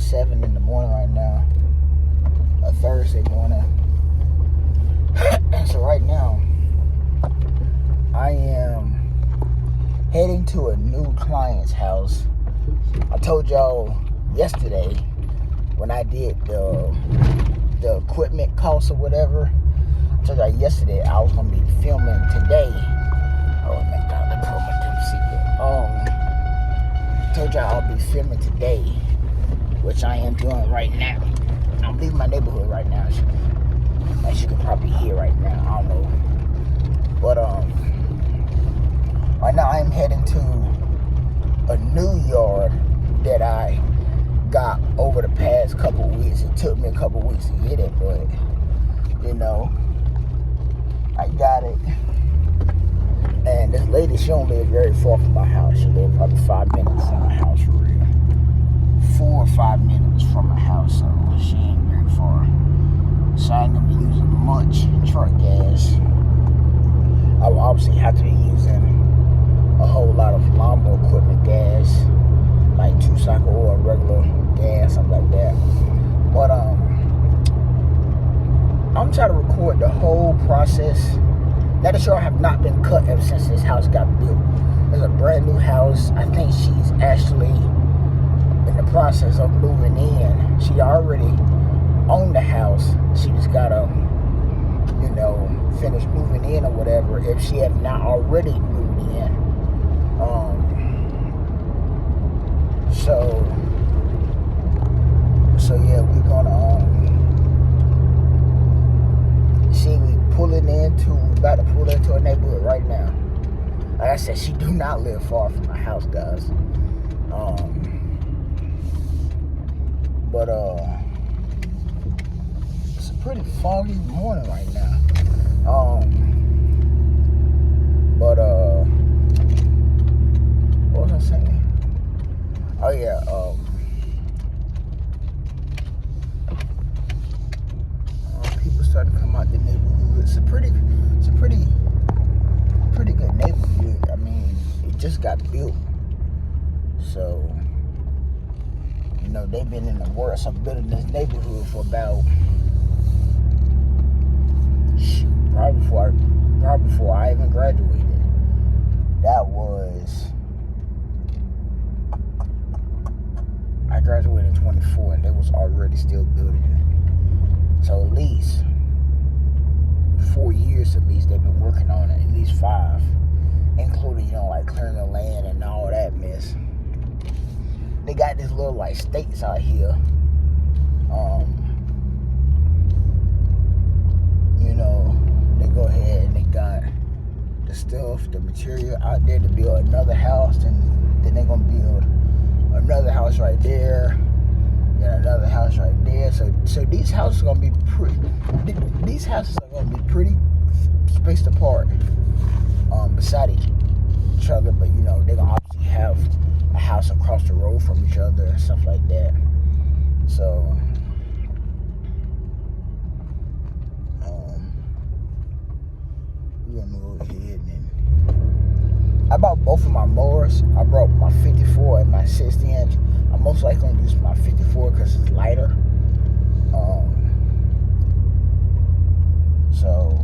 7 in the morning right now, a Thursday morning. So right now, I am heading to a new client's house. I told y'all yesterday when I did the equipment costs or whatever. I told y'all yesterday I was gonna be filming today. Oh my God, let me put my seatbelt. Told y'all I'll be filming today, which I am doing right now. I'm leaving my neighborhood right now. As you can probably hear right now, I don't know. But right now I am heading to a new yard that I got over the past couple weeks. It took me a couple weeks to get it, but you know, I got it. And this lady, she don't live very far from my house. She lives probably 5 minutes from my house for real. 4 or 5 minutes from my house, so she ain't very far. So I ain't gonna be using much truck gas. I will obviously have to be using a whole lot of lawnmower equipment gas, like 2-cycle or regular gas, something like that. But I'm trying to record the whole process. Now the show have not been cut ever since this house got built. It's a brand new house. I think she's actually in the process of moving in. She already owned the house. She just gotta, you know, finish moving in or whatever if she have not already moved in. So yeah, we're gonna see, we about to pull into a neighborhood right now. Like I said, she do not live far from my house, guys. But it's a pretty foggy morning right now. What was I saying? Oh yeah, people starting to come out the neighborhood. It's a pretty good neighborhood. I mean, it just got built, so you know they've been in the works of building this neighborhood for about probably before I even graduated. I graduated in 24, and they was already still building it. So at least 4 years, at least they've been working on it, at least 5, including, you know, like clearing the land and all that mess. They got this little like stakes out here. You know, they go ahead and they got the stuff, the material out there to build another house, and then they're gonna build another house right there, and another house right there. So these houses are gonna be pretty spaced apart, beside each other. But you know, they're gonna obviously have a house across the road from each other and stuff like that. So we're gonna go ahead and I bought both of my mowers. I brought my 54 and my 60-inch. I'm most likely gonna use my 54 because it's lighter. So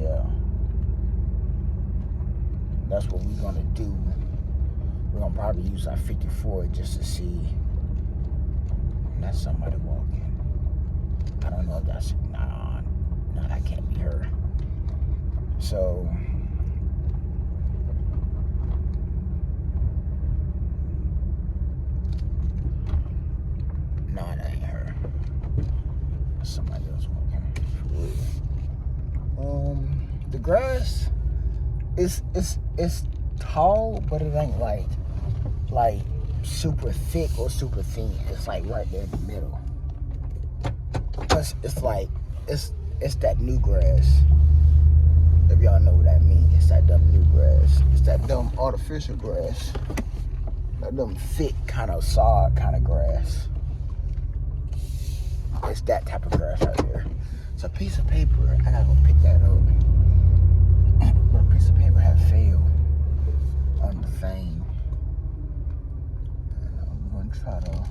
yeah, that's what we're gonna do. We're gonna probably use our 54 just to see. And that's somebody walking. I don't know if that's no, that can't be her. So no, that ain't her. That's somebody else walking. The grass is tall, but it ain't like super thick or super thin. It's like right there in the middle. Plus, it's like it's that new grass. If y'all know what that means, it's that dumb new grass. It's that dumb artificial grass. That dumb thick kind of sod kind of grass. It's that type of grass right there. It's a piece of paper. I gotta go pick that up. But a piece of paper had failed on the thing. And I'm gonna try to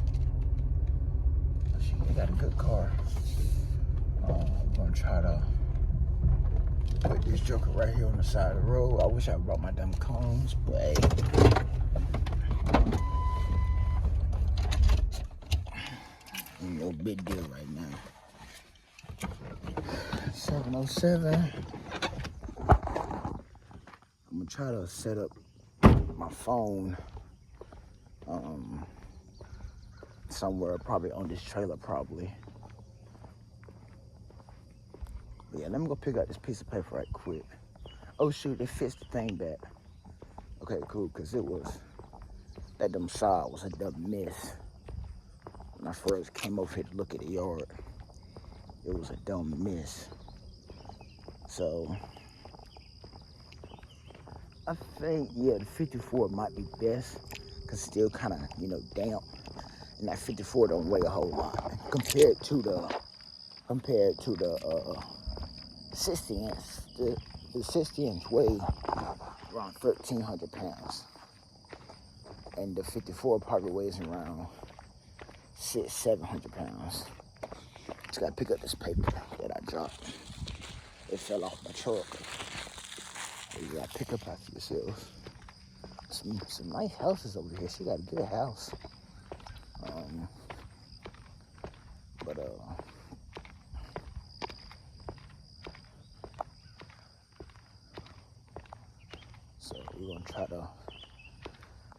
Put this joker right here on the side of the road. I wish I brought my damn cones, but hey. No big deal right now. 707. I'm gonna try to set up my phone somewhere, probably on this trailer, probably. But yeah, let me go pick up this piece of paper right quick. Oh shoot, it fits the thing back. Okay, cool, because it was, that dumb side was a dumb mess. When I first came over here to look at the yard, it was a dumb mess. So, I think, yeah, the 54 might be best, because still kind of, you know, damp. And that 54 don't weigh a whole lot compared to the 60 inch. The 60 inch weigh around 1,300 pounds. And the 54 probably weighs around 600-700 pounds. Just gotta pick up this paper that I dropped. It fell off my truck. So you gotta pick up after yourselves. Some nice houses over here. She got a good house. So we're gonna try to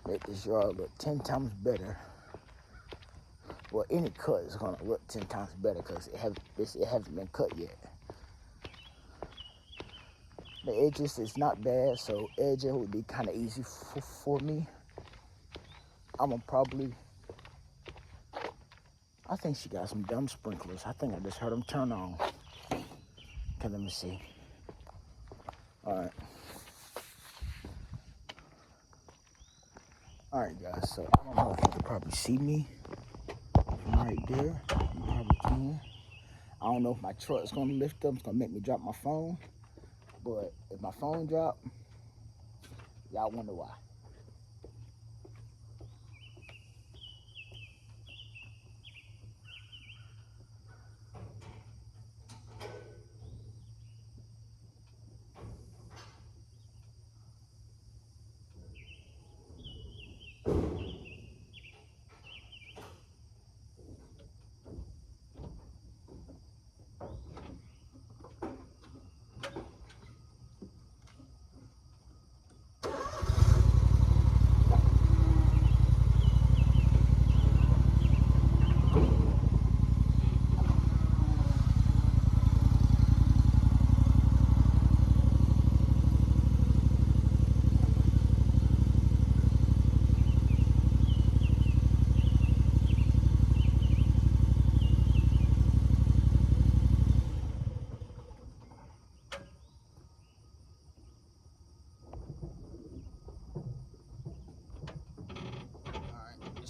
make this yard look 10 times better. Well, any cut is gonna look 10 times better because it hasn't been cut yet. The edges is not bad, so edging would be kind of easy for me. I'm gonna probably, I think she got some dumb sprinklers. I think I just heard them turn on. Okay, let me see. All right. All right, guys, so I don't know if you can probably see me from right there. You probably can. I don't know if my truck's gonna lift up. It's gonna make me drop my phone. But if my phone drop, y'all wonder why.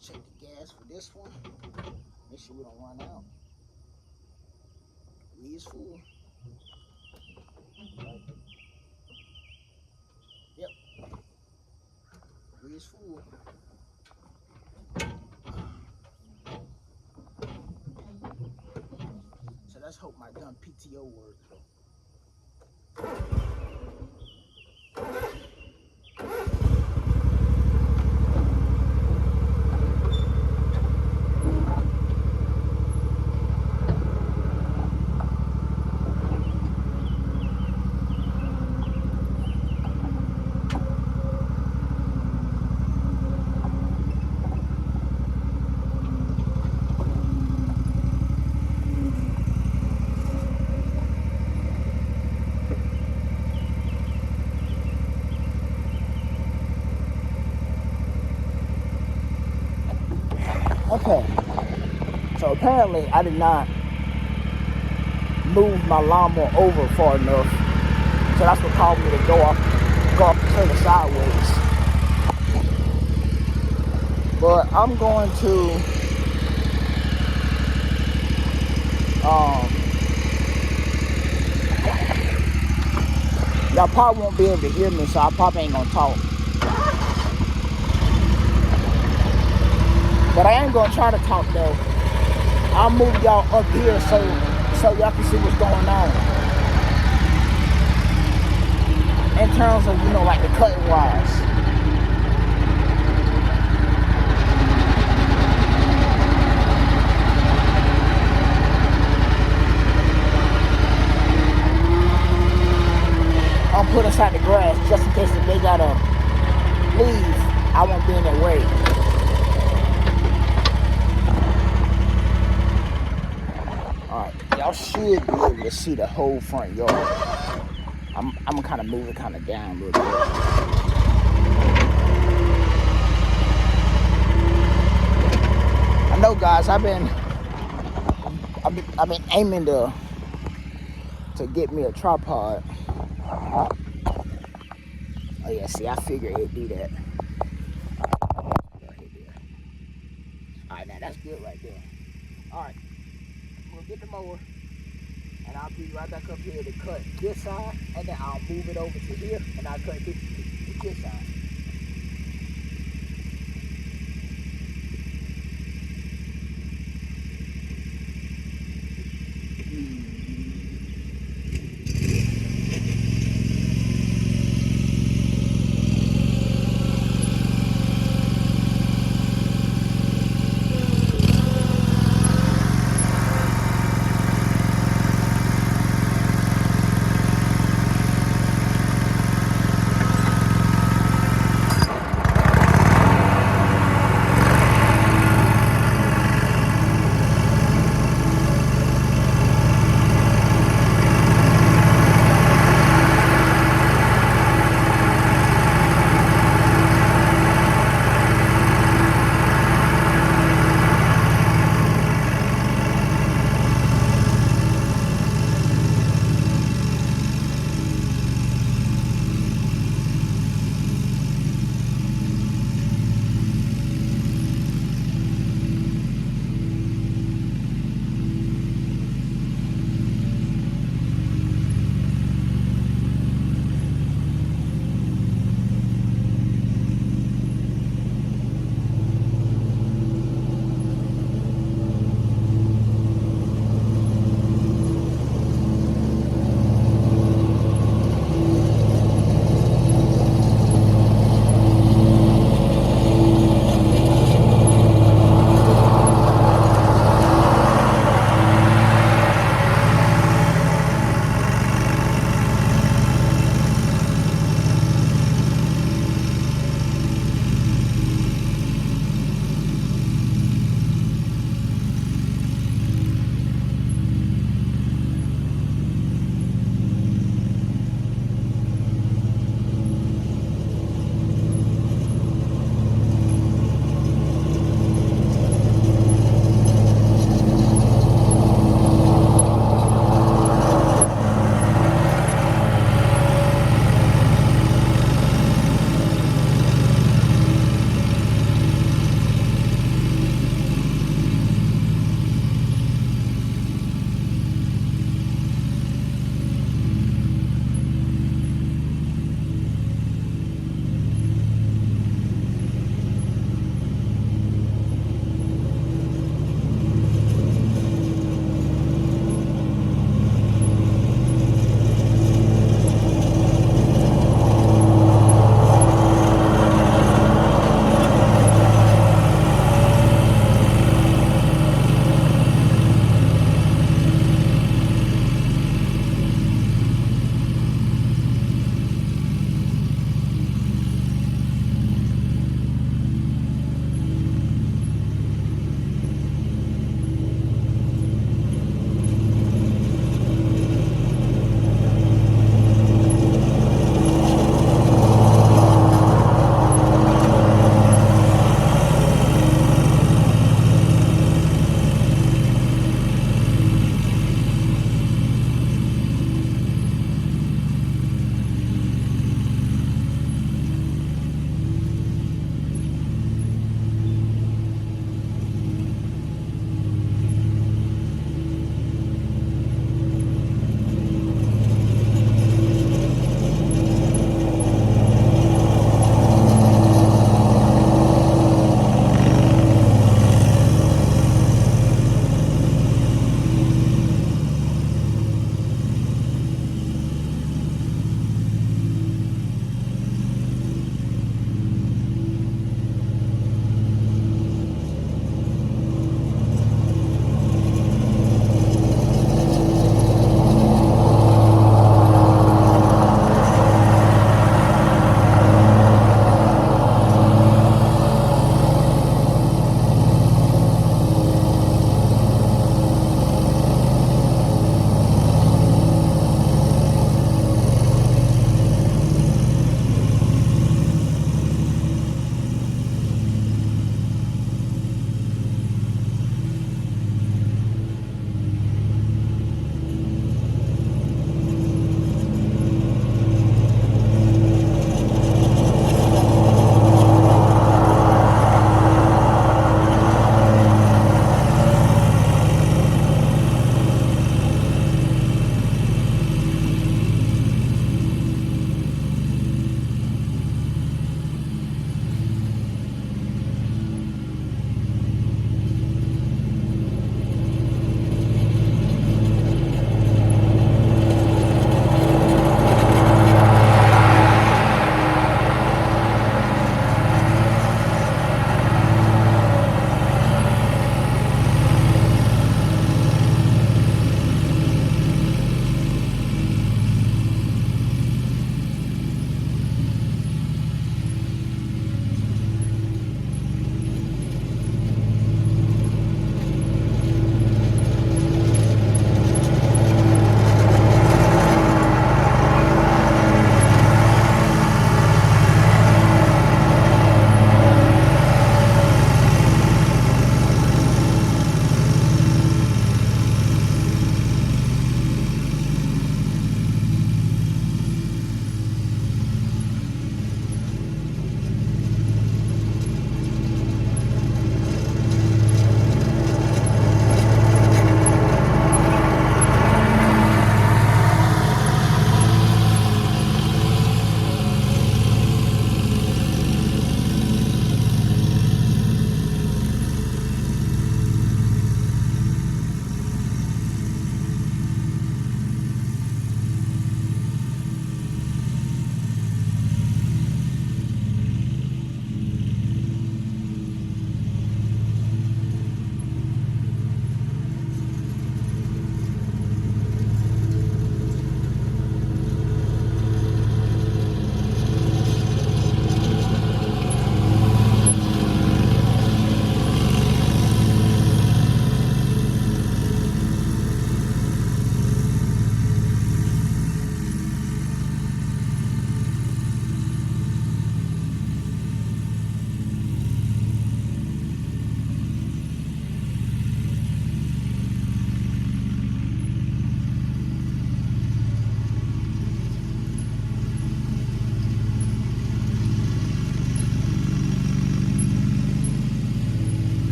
Check the gas for this one. Make sure we don't run out. We is full. Yep. We is full. So let's hope my dumb PTO works. Okay, so apparently I did not move my lawnmower over far enough, so that's what caused me to go off the trailer sideways. But I'm going to y'all probably won't be able to hear me, so I probably ain't gonna talk. But I ain't gonna try to talk though. I'll move y'all up here so y'all can see what's going on. terms of, like the cutting wise. I'll put aside the grass just in case if they gotta leave, I won't be in their way. Alright, y'all should be able to see the whole front yard. I'm gonna kind of move it kind of down a little bit. I know, guys, I've been aiming to get me a tripod. Oh yeah, see, I figured it'd do that. Alright, now that's good right there. Alright, we'll get the mower, and I'll be right back up here to cut this side, and then I'll move it over to here, and I'll cut this side.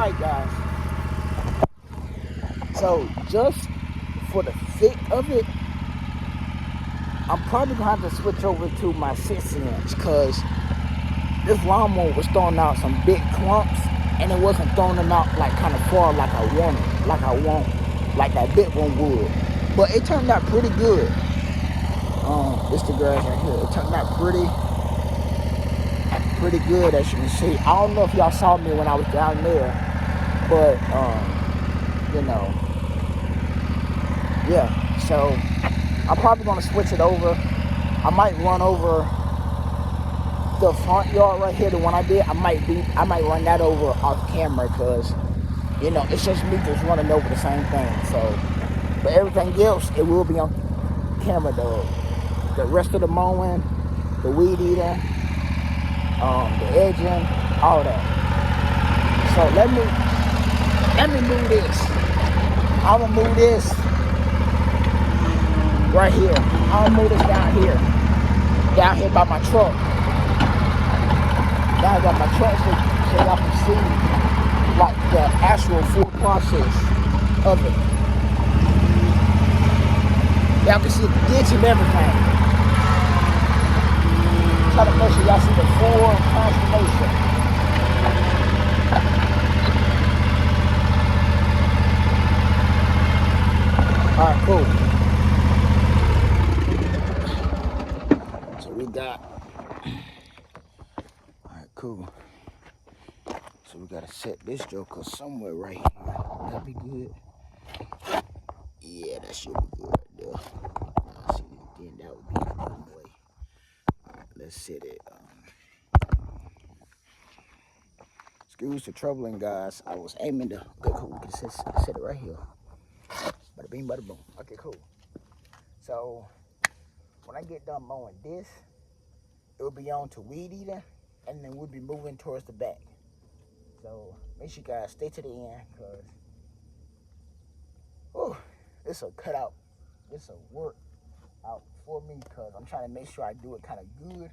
Alright guys, so just for the fit of it, I'm probably gonna have to switch over to my 6-inch because this lawnmower was throwing out some big clumps and it wasn't throwing them out like kind of far like I want, like that big one would. But it turned out pretty good. This the grass right here. It turned out pretty good, as you can see. I don't know if y'all saw me when I was down there, but you know, yeah. So I'm probably gonna switch it over. I might run over the front yard right here, the one I did. I might run that over off camera because, you know, it's just me just running over the same thing. So, but everything else, it will be on camera though. The rest of the mowing, the weed eater, the edging, all that. So let me move this. I'm gonna move this right here. I'm gonna move this down here by my truck. Now I got my truck so y'all can see like the actual full process of it. Y'all can see the ditch and everything. Try to make sure y'all see the full transformation. Alright, cool. So we got, alright, cool. So we gotta set this joker somewhere right here. That'd be good. Yeah, that should be good right there. Now, see, then that would be the one way. Alright, let's set it. Excuse the troubling, guys. I was aiming to. Okay, cool. We can set it right here. Bada bing, bada boom. Okay, cool. So when I get done mowing this, it will be on to weed eater, and then we'll be moving towards the back. So make sure you guys stay to the end, cause it's a cutout. It's a work out for me, cause I'm trying to make sure I do it kind of good.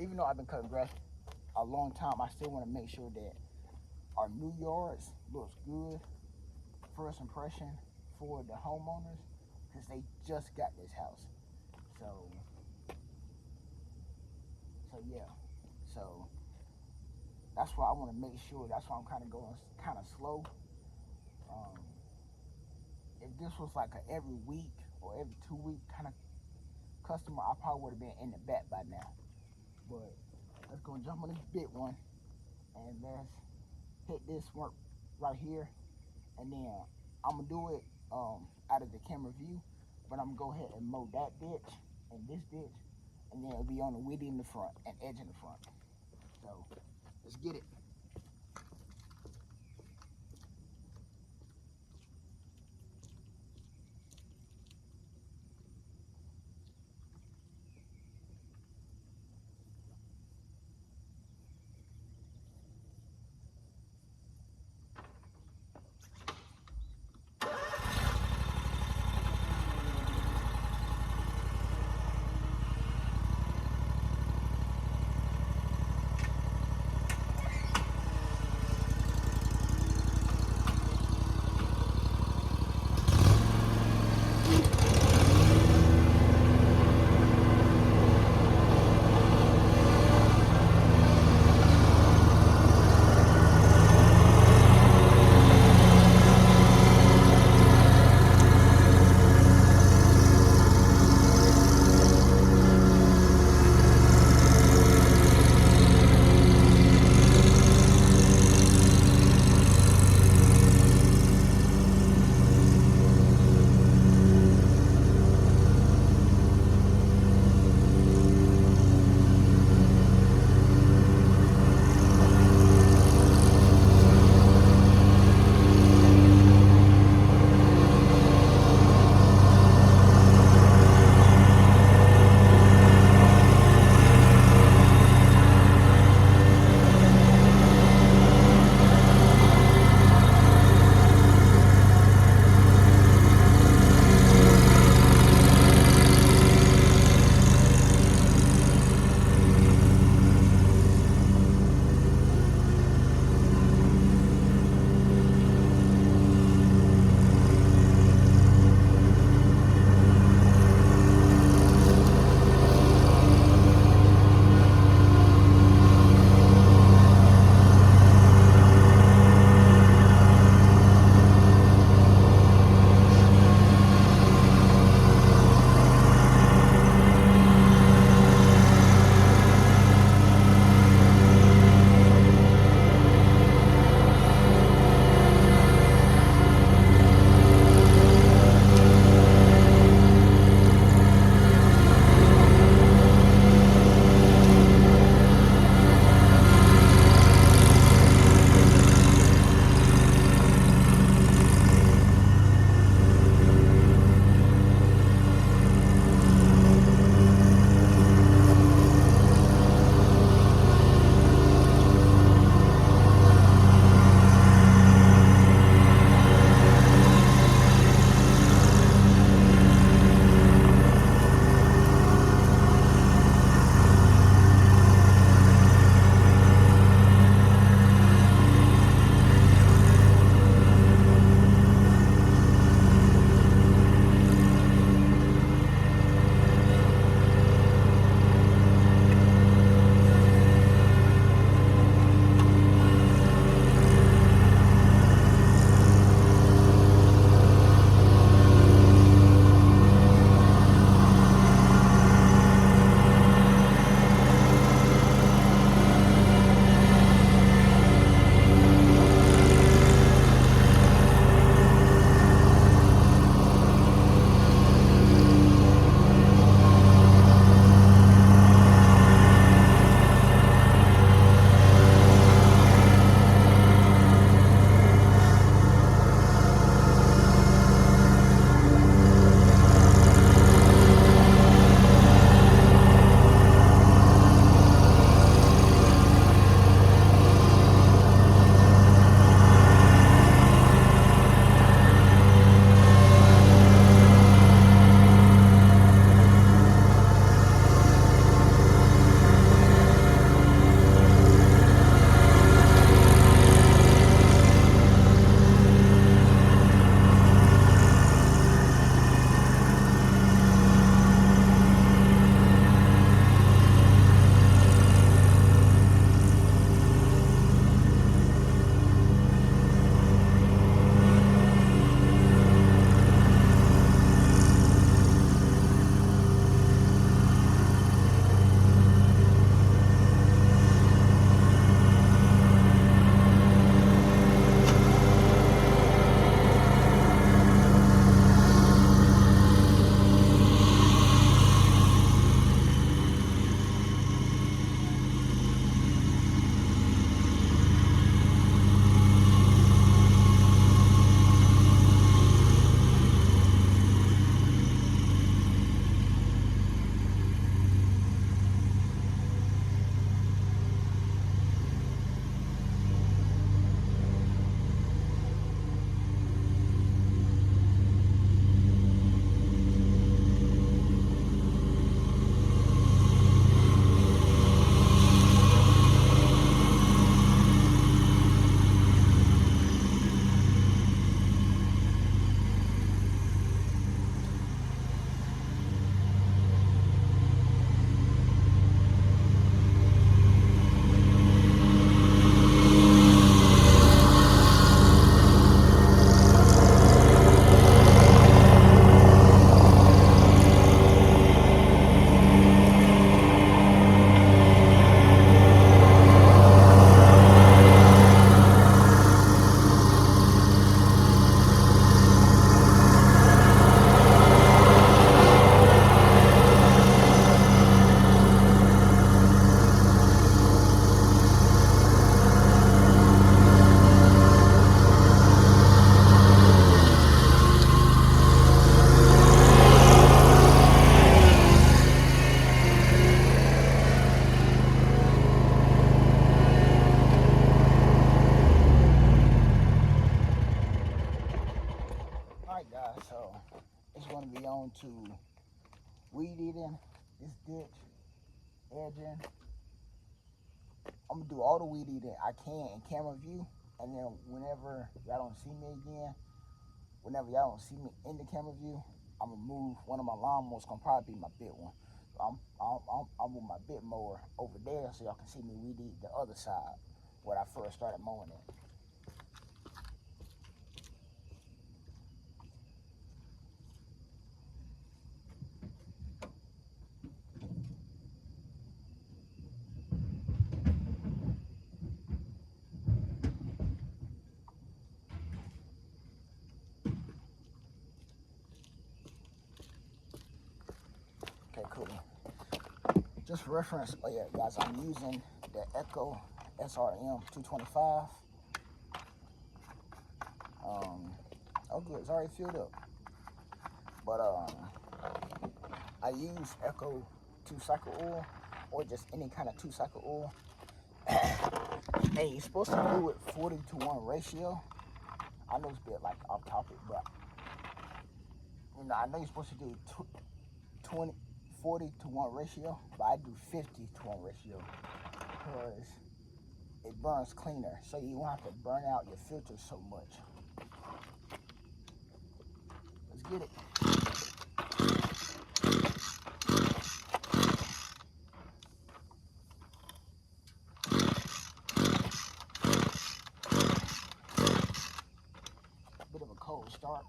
Even though I've been cutting grass a long time, I still want to make sure that our new yards looks good. First impression for the homeowners, because they just got this house. So yeah. So that's why I want to make sure. That's why I'm kind of going kind of slow. If this was like a every week or every 2 week kind of customer, I probably would have been in the back by now. But let's go and jump on this big one, and let's hit this one right here, and then I'm gonna do it out of the camera view, but I'm gonna go ahead and mow that ditch and this ditch, and then it'll be on the weed in the front and edge in the front. So let's get it. to weed eating this ditch, edging. I'm gonna do all the weed eating I can in camera view, and then whenever y'all don't see me again, whenever y'all don't see me in the camera view, I'm gonna move one of my lawnmowers. Gonna probably be my big one. I'll move my bit mower over there so y'all can see me weed eat the other side where I first started mowing it. Okay, cool. Just for reference, oh yeah, guys, I'm using the Echo SRM 225. Oh good, it's already filled up. But I use Echo 2-cycle oil, or just any kind of 2-cycle oil. And you're supposed to do it 40-to-1 ratio. I know it's a bit like off topic, but you know, I know you're supposed to do 40-to-1 ratio, but I do 50-to-1 ratio because it burns cleaner, so you won't have to burn out your filter so much. Let's get it. Bit of a cold start.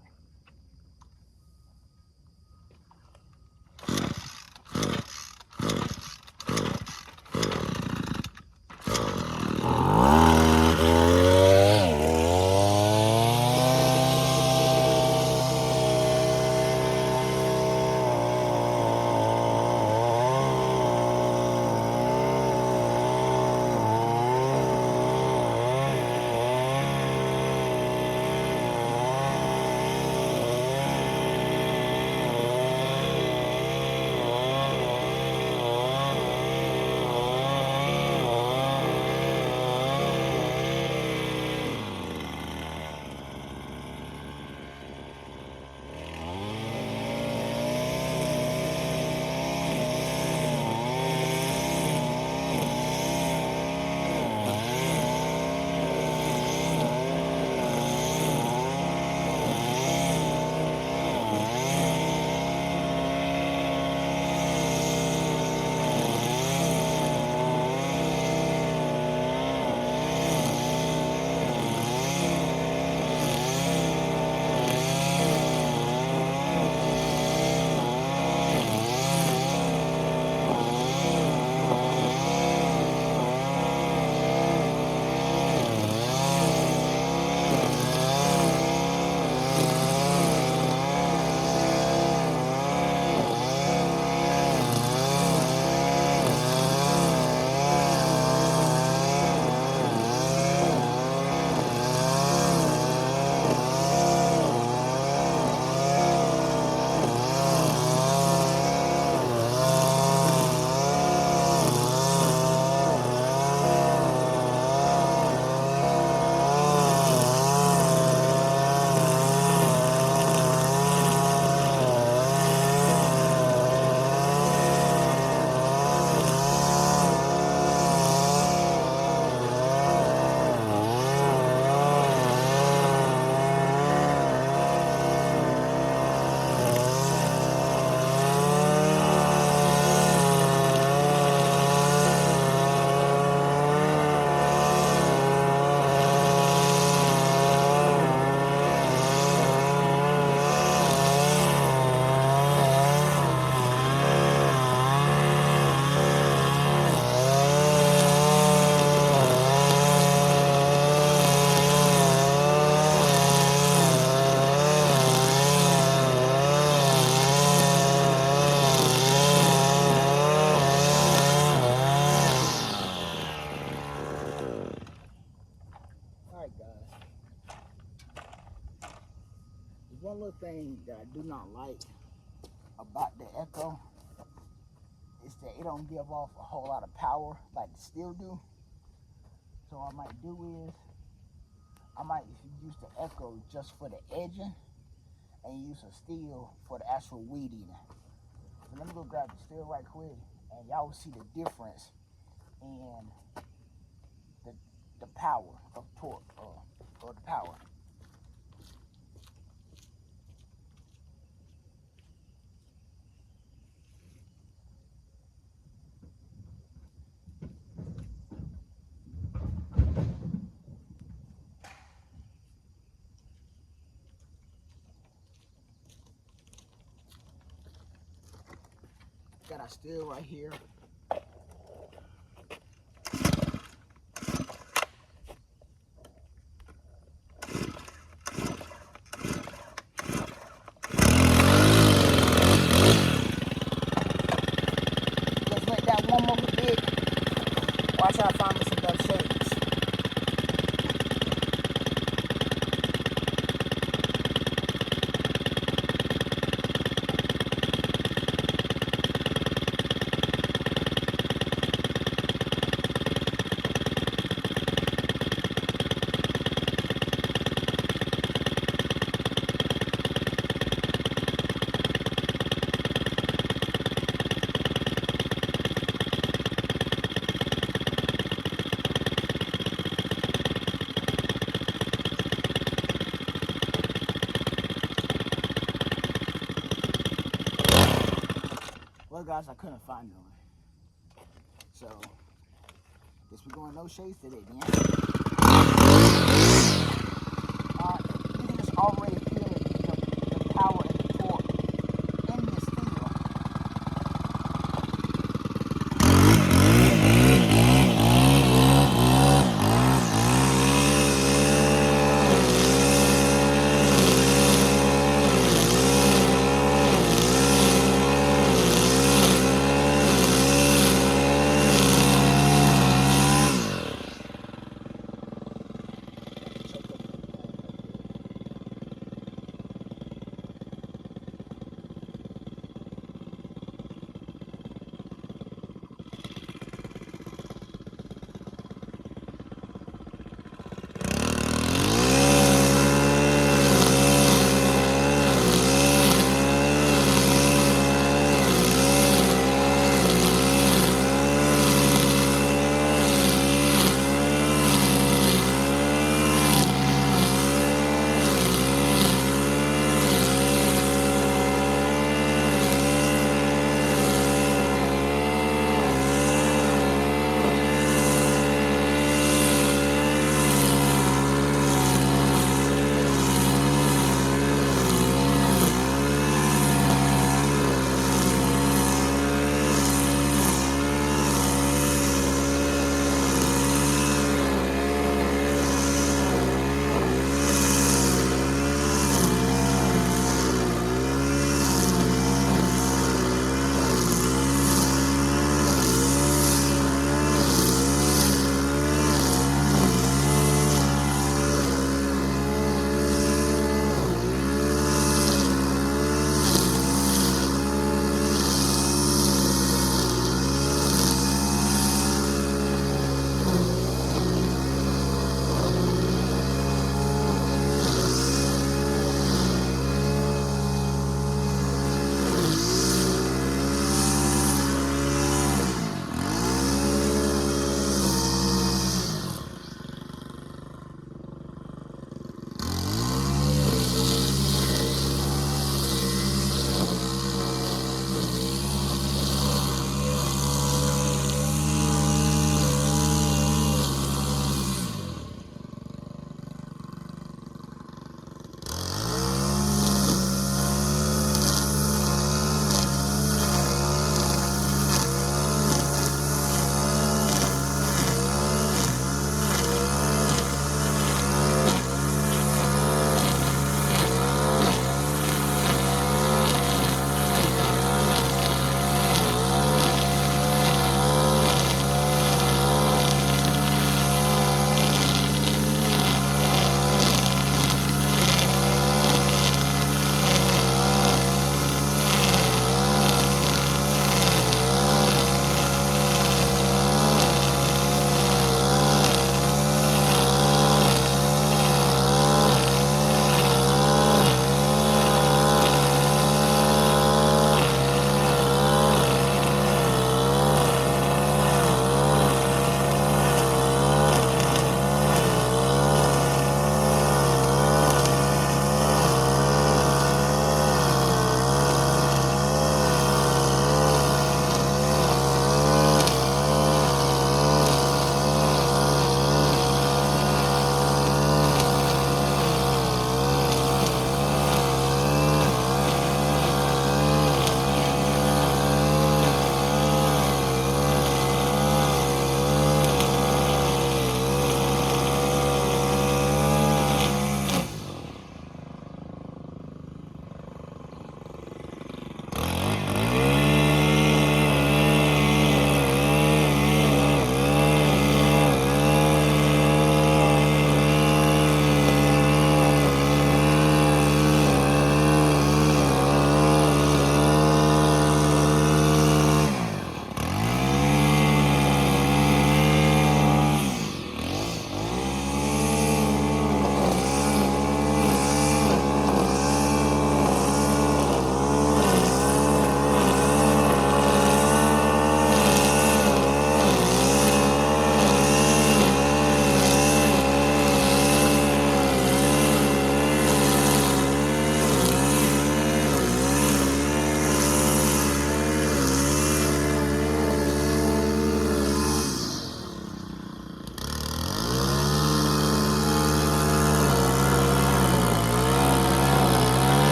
One little thing that I do not like about the Echo is that it don't give off a whole lot of power like the Stihl do. So what I might do is I might use the Echo just for the edging, and use a steel for the actual weed eating. So let me go grab the steel right quick, and y'all will see the difference in the power of torque or the power. Got our steel right here. Just let that warm up a bit. Watch out, find me some better shades. Well, guys, I couldn't find none. So, guess we're going no shades today, then. You can just already feel the power and the torque in the steel.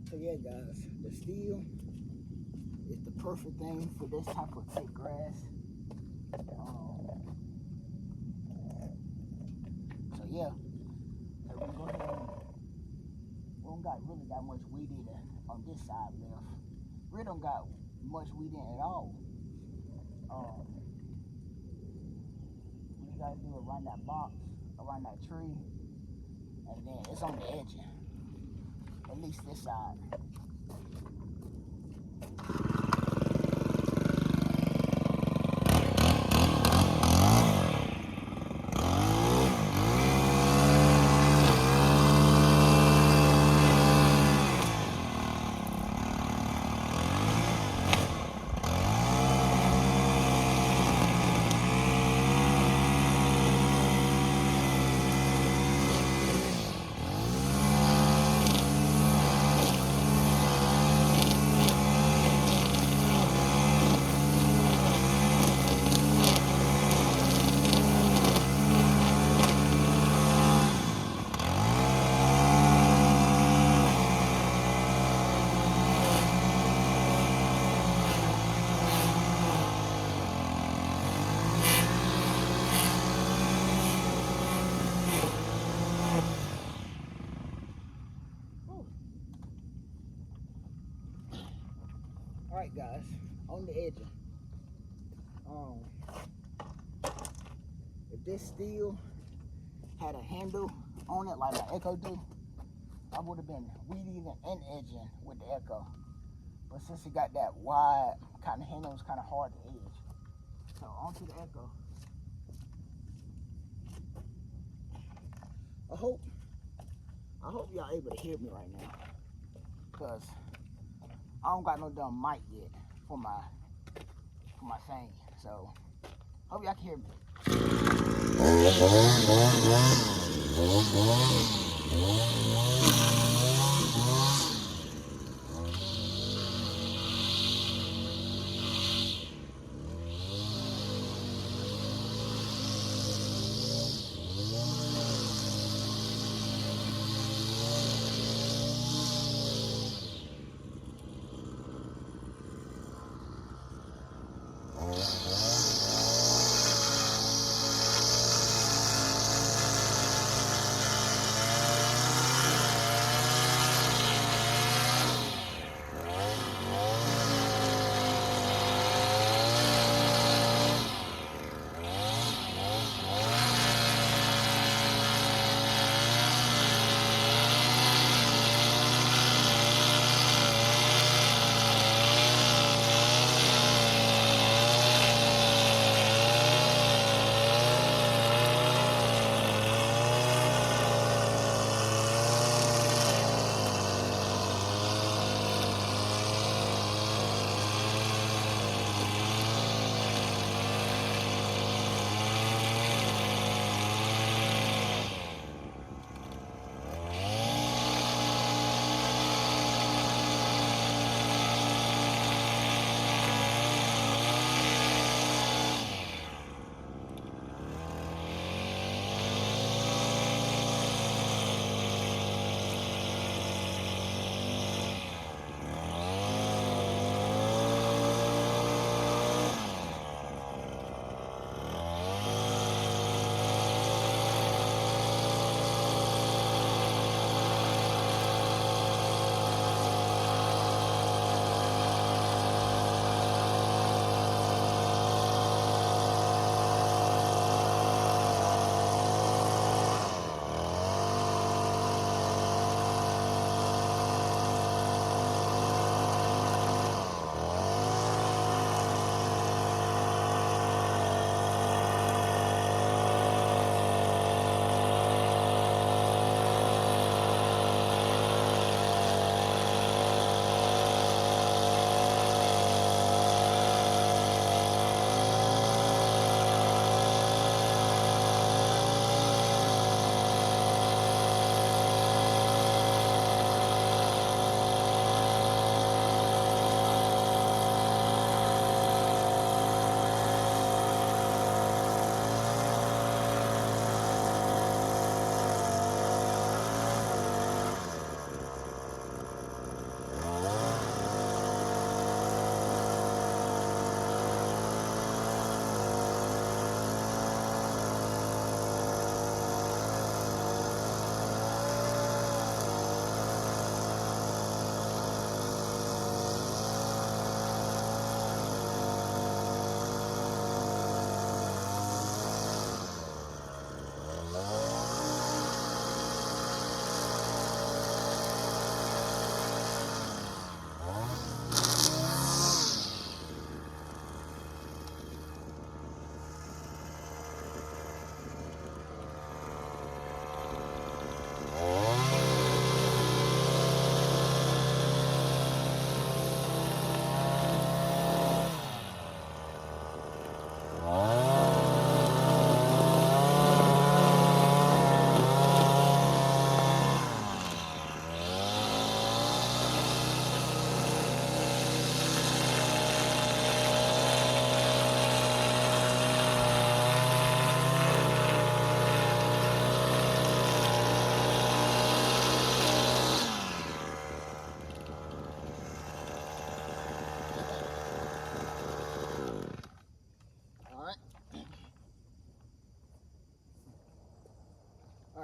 So yeah, guys, the steel is the perfect thing for this type of thick grass. So yeah, so we're gonna go ahead and we don't got really got much weed in on this side left. We don't got much weed in at all. What you gotta do is around that box, around that tree, and then it's on the edge. At least this side. Alright guys, on the edge. If this steel had a handle on it like my Echo do, I would have been weeding and edging with the Echo. But since it got that wide kind of handle, it's kind of hard to edge. So onto the Echo. I hope y'all able to hear me right now, cause I don't got no dumb mic yet for my thing. So hope y'all can hear me.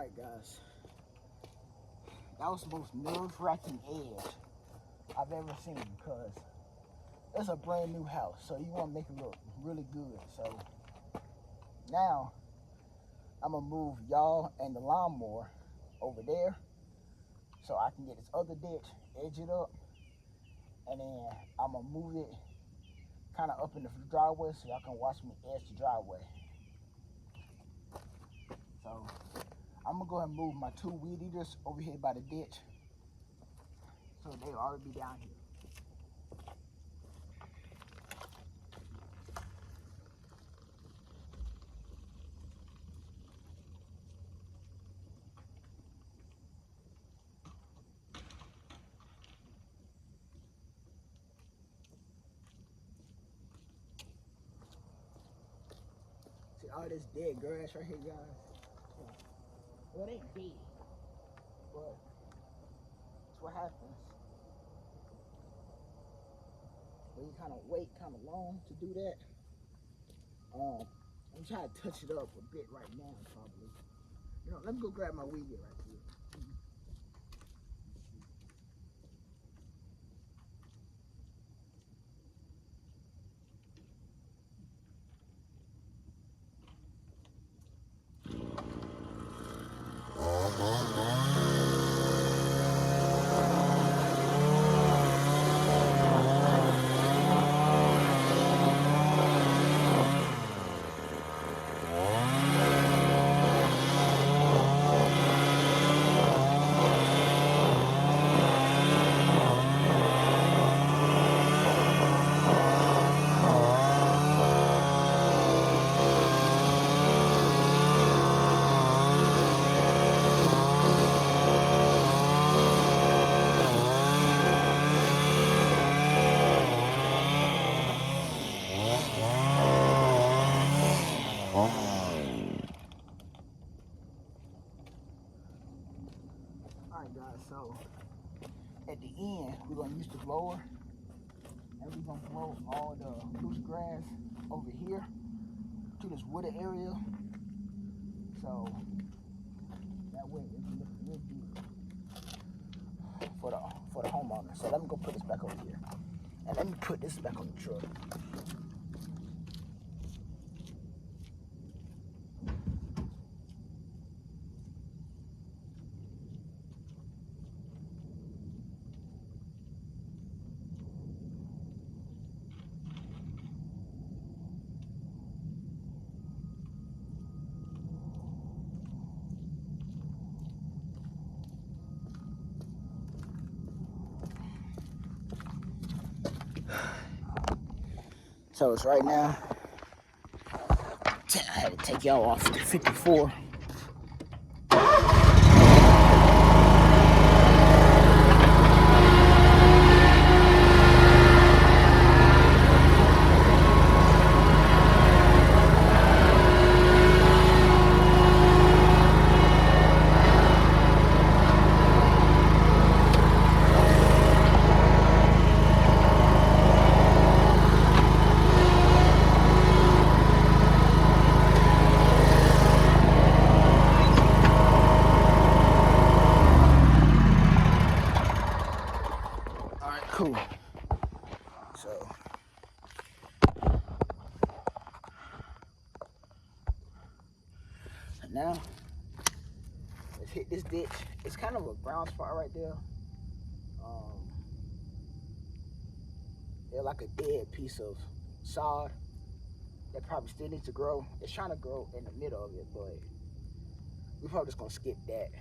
Alright guys, that was the most nerve-wracking edge I've ever seen, because it's a brand new house, so you want to make it look really good. So now I'm gonna move y'all and the lawnmower over there so I can get this other ditch, edge it up, and then I'm gonna move it kind of up in the driveway so y'all can watch me edge the driveway. So I'm gonna go ahead and move my 2 weed eaters over here by the ditch, so they'll already be down here. See all this dead grass right here, guys? Well, it ain't dead, but that's what happens when you kind of wait kind of long to do that. I'm trying to touch it up a bit right now, probably. You know, let me go grab my weed eater right here. Alright guys, so at the end we're gonna use the blower and we're gonna blow all the loose grass over here to this wooded area, so that way it can look real good for the homeowner. So let me go put this back over here, and let me put this back on the truck. So it's right now, I had to take y'all off to 54. Cool. So now let's hit this ditch. It's kind of a brown spot right there. They're like a dead piece of sod that probably still needs to grow. It's trying to grow in the middle of it, but we're probably just gonna skip that.